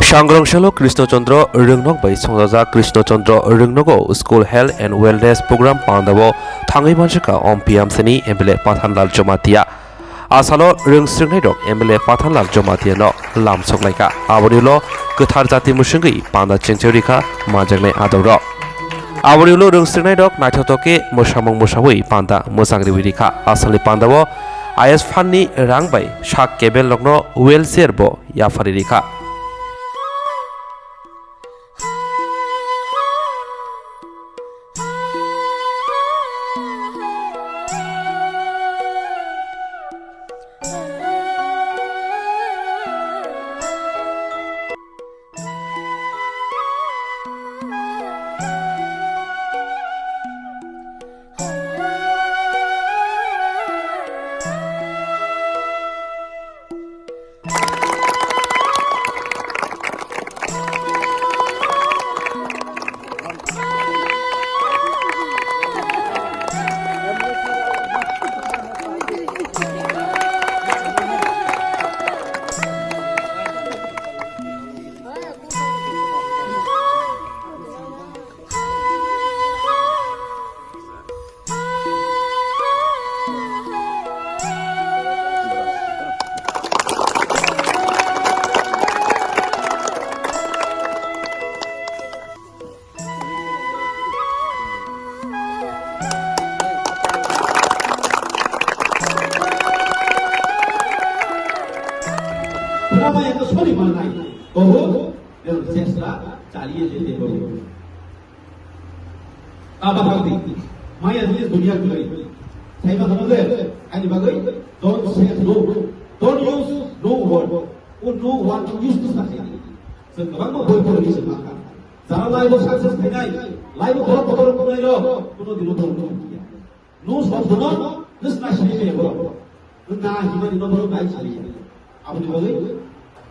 Shangrangshalo Krishnachandra Ringnok by Songdaja Krishnachandra Ringnogo School Health and Wellness Program Pandavo Thangai Manjakha on PM Seni MLA Pathanlal Jamatia Asalo Ring Sringnedok MLA Pathanlal Jamatia no Lam Soklaika Awarilo Gothar Jati Mushingi Panda Chencherika Majangle Adoro Awarilo Ring Sringnedok Naitotoke Mushamong Mushawi Panda Musangri Wirika Asali Pandavo IS Fanni Rang by Shak Kebel Logno Well Serbo Yafaririka Kenapa yang kesuali mana ini? Bahwa yang sesra cari je bahwa apa berarti? Maya jenis dunia kelai. Saya mahu mula, ini bagai don't say no, don't use no word, no one use to say. Sekarang mau boleh bisa makan. Jangan lagi bos sukses tidak, lagi bos kotor kotor itu, kuno di luar luar. No stop kuno, this nasi ni bahwa, nah himan itu baru baik sekali. Apa ni bagai?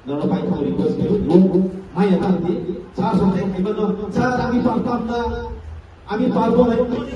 Nara pai kau request kau, no, mai ada ni, cara sampai himan tu, cara kami partam na, kami parbo lagi.